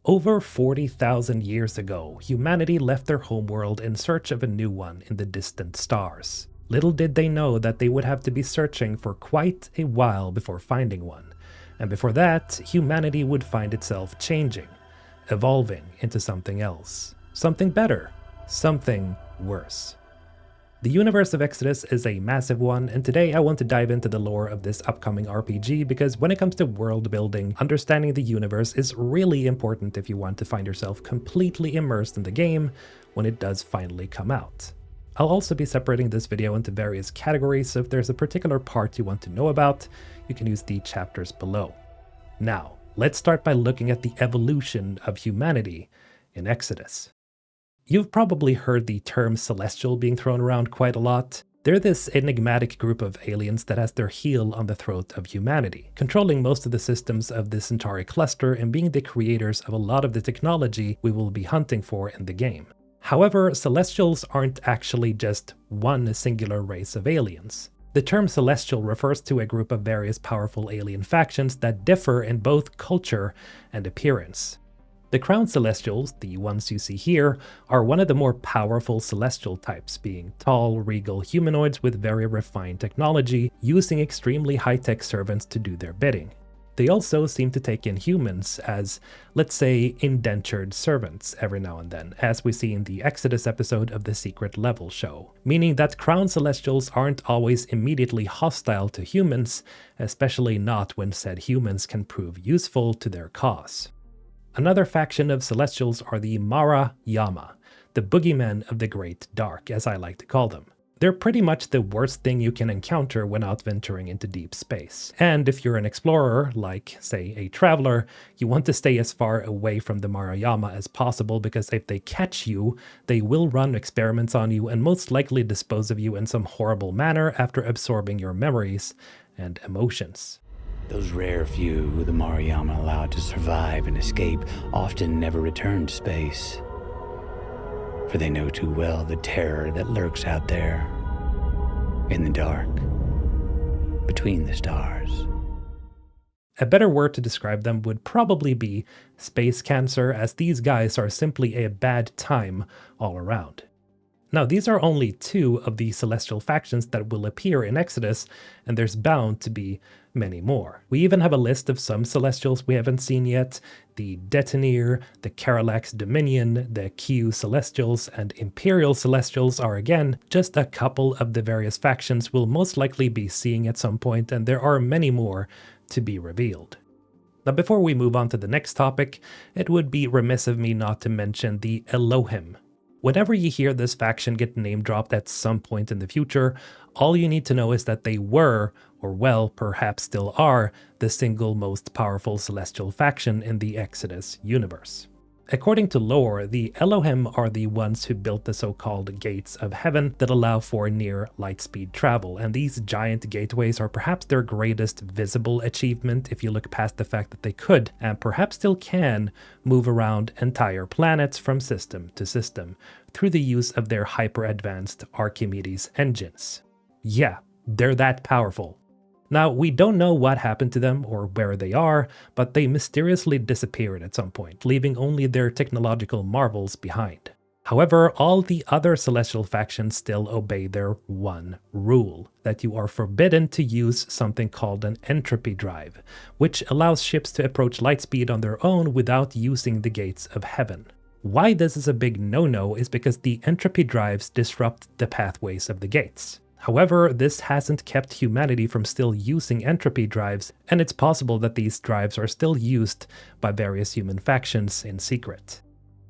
Over 40,000 years ago, humanity left their homeworld in search of a new one in the distant stars. Little did they know that they would have to be searching for quite a while before finding one. And before that, humanity would find itself changing, evolving into something else. Something better. Something worse. The universe of Exodus is a massive one, and today I want to dive into the lore of this upcoming RPG because when it comes to world building, understanding the universe is really important if you want to find yourself completely immersed in the game when it does finally come out. I'll also be separating this video into various categories, so if there's a particular part you want to know about, you can use the chapters below. Now, let's start by looking at the evolution of humanity in Exodus. You've probably heard the term celestial being thrown around quite a lot. They're this enigmatic group of aliens that has their heel on the throat of humanity, controlling most of the systems of the Centauri cluster and being the creators of a lot of the technology we will be hunting for in the game. However, Celestials aren't actually just one singular race of aliens. The term Celestial refers to a group of various powerful alien factions that differ in both culture and appearance. The Crown Celestials, the ones you see here, are one of the more powerful celestial types, being tall, regal humanoids with very refined technology, using extremely high-tech servants to do their bidding. They also seem to take in humans as, let's say, indentured servants every now and then, as we see in the Exodus episode of the Secret Level show, meaning that Crown Celestials aren't always immediately hostile to humans, especially not when said humans can prove useful to their cause. Another faction of Celestials are the Mara Yama, the boogeymen of the Great Dark, as I like to call them. They're pretty much the worst thing you can encounter when out venturing into deep space. And if you're an explorer, like, say, a traveler, you want to stay as far away from the Marayama as possible because if they catch you, they will run experiments on you and most likely dispose of you in some horrible manner after absorbing your memories and emotions. Those rare few who the Marayama allowed to survive and escape often never return to space. For they know too well the terror that lurks out there, in the dark, between the stars. A better word to describe them would probably be space cancer, as these guys are simply a bad time all around. Now, these are only two of the celestial factions that will appear in Exodus, and there's bound to be many more. We even have a list of some celestials we haven't seen yet: the Detoneer, the Carallax Dominion, the Q Celestials, and Imperial Celestials are again just a couple of the various factions we'll most likely be seeing at some point, and there are many more to be revealed. Now, before we move on to the next topic, it would be remiss of me not to mention the Elohim. Whenever you hear this faction get name-dropped at some point in the future, all you need to know is that they were, or well, perhaps still are, the single most powerful celestial faction in the Exodus universe. According to lore, the Elohim are the ones who built the so-called Gates of Heaven that allow for near light-speed travel, and these giant gateways are perhaps their greatest visible achievement if you look past the fact that they could, and perhaps still can, move around entire planets from system to system through the use of their hyper-advanced Archimedes engines. Yeah, they're that powerful. Now, we don't know what happened to them or where they are, but they mysteriously disappeared at some point, leaving only their technological marvels behind. However, all the other celestial factions still obey their one rule, that you are forbidden to use something called an entropy drive, which allows ships to approach light speed on their own without using the Gates of Heaven. Why this is a big no-no is because the entropy drives disrupt the pathways of the gates. However, this hasn't kept humanity from still using entropy drives, and it's possible that these drives are still used by various human factions in secret.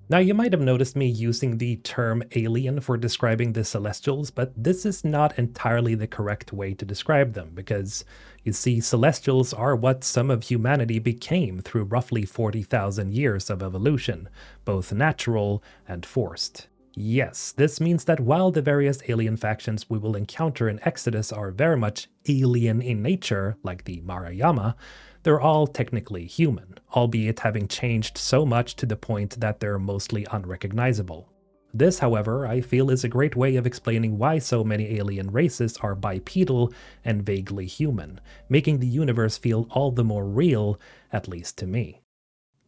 Now, you might have noticed me using the term alien for describing the Celestials, but this is not entirely the correct way to describe them, because, you see, Celestials are what some of humanity became through roughly 40,000 years of evolution, both natural and forced. Yes, this means that while the various alien factions we will encounter in Exodus are very much alien in nature, like the Marayama, they're all technically human, albeit having changed so much to the point that they're mostly unrecognizable. This, however, I feel is a great way of explaining why so many alien races are bipedal and vaguely human, making the universe feel all the more real, at least to me.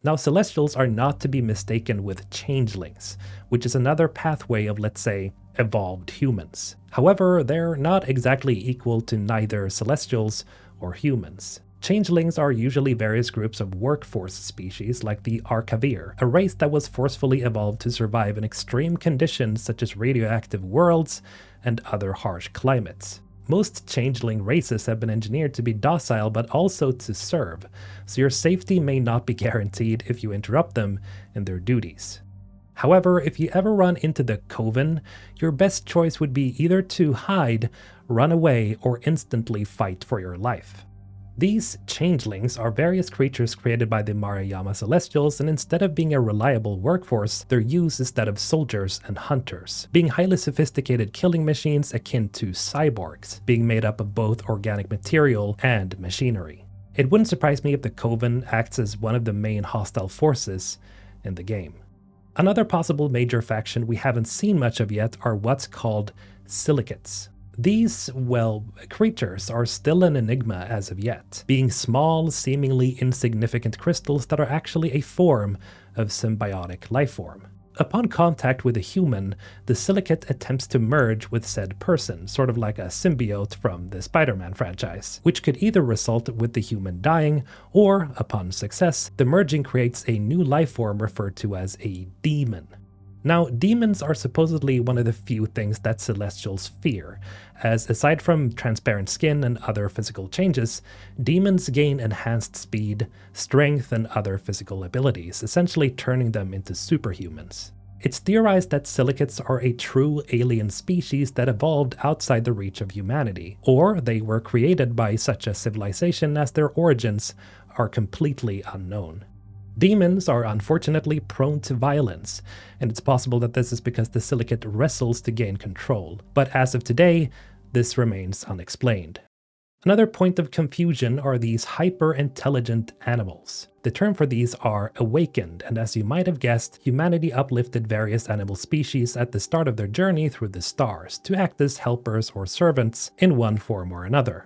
Now, Celestials are not to be mistaken with Changelings, which is another pathway of, let's say, evolved humans. However, they're not exactly equal to neither Celestials or humans. Changelings are usually various groups of workforce species like the Arcavir, a race that was forcefully evolved to survive in extreme conditions such as radioactive worlds and other harsh climates. Most changeling races have been engineered to be docile but also to serve, so your safety may not be guaranteed if you interrupt them in their duties. However, if you ever run into the Koven, your best choice would be either to hide, run away, or instantly fight for your life. These changelings are various creatures created by the Maruyama Celestials, and instead of being a reliable workforce, they're used instead of soldiers and hunters, being highly sophisticated killing machines akin to cyborgs, being made up of both organic material and machinery. It wouldn't surprise me if the Koven acts as one of the main hostile forces in the game. Another possible major faction we haven't seen much of yet are what's called Silicates. These, well, creatures are still an enigma as of yet, being small, seemingly insignificant crystals that are actually a form of symbiotic lifeform. Upon contact with a human, the silicate attempts to merge with said person, sort of like a symbiote from the Spider-Man franchise, which could either result with the human dying, or, upon success, the merging creates a new lifeform referred to as a demon. Now, demons are supposedly one of the few things that Celestials fear, as aside from transparent skin and other physical changes, demons gain enhanced speed, strength, and other physical abilities, essentially turning them into superhumans. It's theorized that Silicates are a true alien species that evolved outside the reach of humanity, or they were created by such a civilization as their origins are completely unknown. Demons are unfortunately prone to violence, and it's possible that this is because the silicate wrestles to gain control, but as of today, this remains unexplained. Another point of confusion are these hyper-intelligent animals. The term for these are awakened, and as you might have guessed, humanity uplifted various animal species at the start of their journey through the stars to act as helpers or servants in one form or another.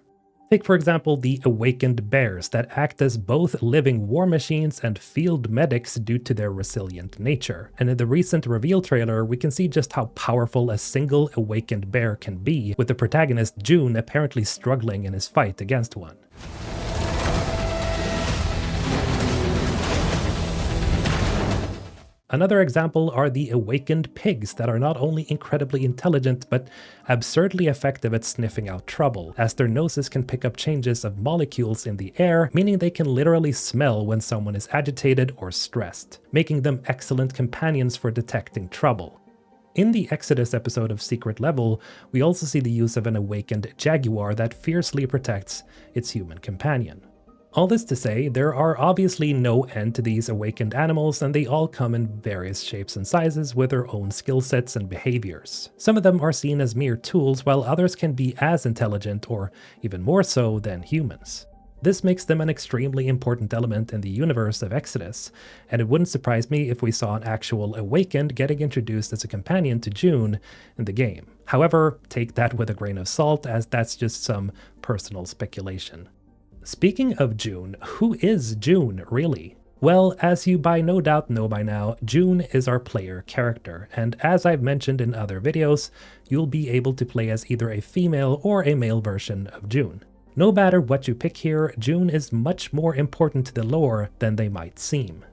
Take for example the awakened bears that act as both living war machines and field medics due to their resilient nature. And in the recent reveal trailer, we can see just how powerful a single awakened bear can be, with the protagonist June apparently struggling in his fight against one. Another example are the awakened pigs that are not only incredibly intelligent, but absurdly effective at sniffing out trouble, as their noses can pick up changes of molecules in the air, meaning they can literally smell when someone is agitated or stressed, making them excellent companions for detecting trouble. In the Exodus episode of Secret Level, we also see the use of an awakened jaguar that fiercely protects its human companion. All this to say, there are obviously no end to these awakened animals, and they all come in various shapes and sizes with their own skill sets and behaviors. Some of them are seen as mere tools, while others can be as intelligent, or even more so, than humans. This makes them an extremely important element in the universe of Exodus, and it wouldn't surprise me if we saw an actual Awakened getting introduced as a companion to June in the game. However, take that with a grain of salt, as that's just some personal speculation. Speaking of June, who is June really? Well, as you by no doubt know by now, June is our player character, and as I've mentioned in other videos, you'll be able to play as either a female or a male version of June. No matter what you pick here, June is much more important to the lore than they might seem.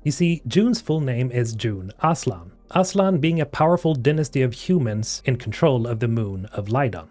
You see, June's full name is June Aslan. Aslan being a powerful dynasty of humans in control of the moon of Lydon.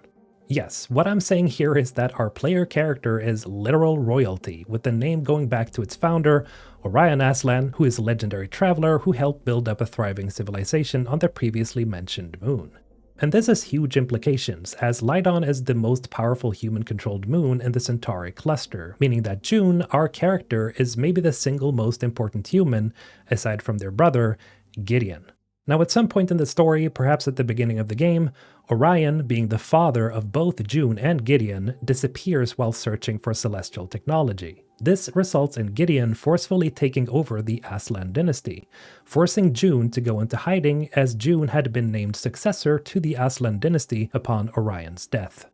Yes, what I'm saying here is that our player character is literal royalty, with the name going back to its founder, Orion Aslan, who is a legendary traveler who helped build up a thriving civilization on the previously mentioned moon. And this has huge implications, as Lydon is the most powerful human-controlled moon in the Centauri cluster, meaning that June, our character, is maybe the single most important human, aside from their brother, Gideon. Now at some point in the story, perhaps at the beginning of the game, Orion, being the father of both June and Gideon, disappears while searching for celestial technology. This results in Gideon forcefully taking over the Aslan dynasty, forcing June to go into hiding, as June had been named successor to the Aslan dynasty upon Orion's death.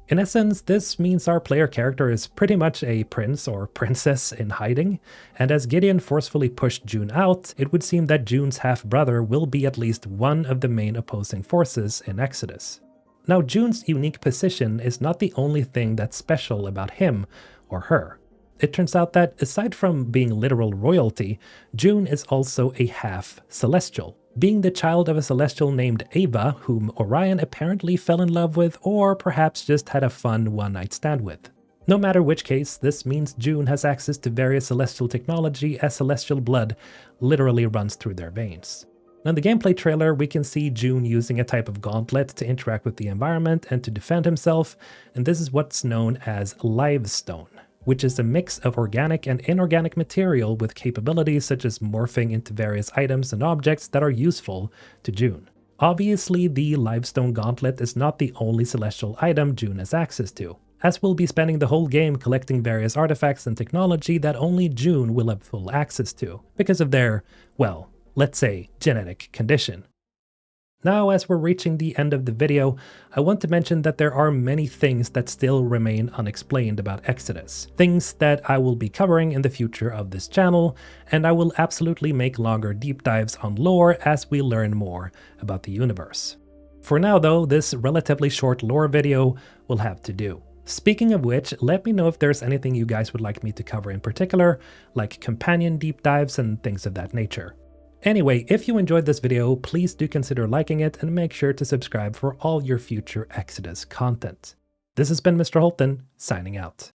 In essence, this means our player character is pretty much a prince or princess in hiding, and as Gideon forcefully pushed June out, it would seem that June's half-brother will be at least one of the main opposing forces in Exodus. Now, June's unique position is not the only thing that's special about him or her. It turns out that aside from being literal royalty, June is also a half-celestial, being the child of a celestial named Ava, whom Orion apparently fell in love with or perhaps just had a fun one-night stand with. No matter which case, this means June has access to various celestial technology as celestial blood literally runs through their veins. In the gameplay trailer, we can see June using a type of gauntlet to interact with the environment and to defend himself, and this is what's known as Livestone, which is a mix of organic and inorganic material with capabilities such as morphing into various items and objects that are useful to June. Obviously, the Livestone Gauntlet is not the only celestial item June has access to, as we'll be spending the whole game collecting various artifacts and technology that only June will have full access to, because of their, well, let's say, genetic condition. Now, as we're reaching the end of the video, I want to mention that there are many things that still remain unexplained about Exodus, things that I will be covering in the future of this channel, and I will absolutely make longer deep dives on lore as we learn more about the universe. For now though, this relatively short lore video will have to do. Speaking of which, let me know if there's anything you guys would like me to cover in particular, like companion deep dives and things of that nature. Anyway, if you enjoyed this video, please do consider liking it and make sure to subscribe for all your future Exodus content. This has been Mr. Holton, signing out.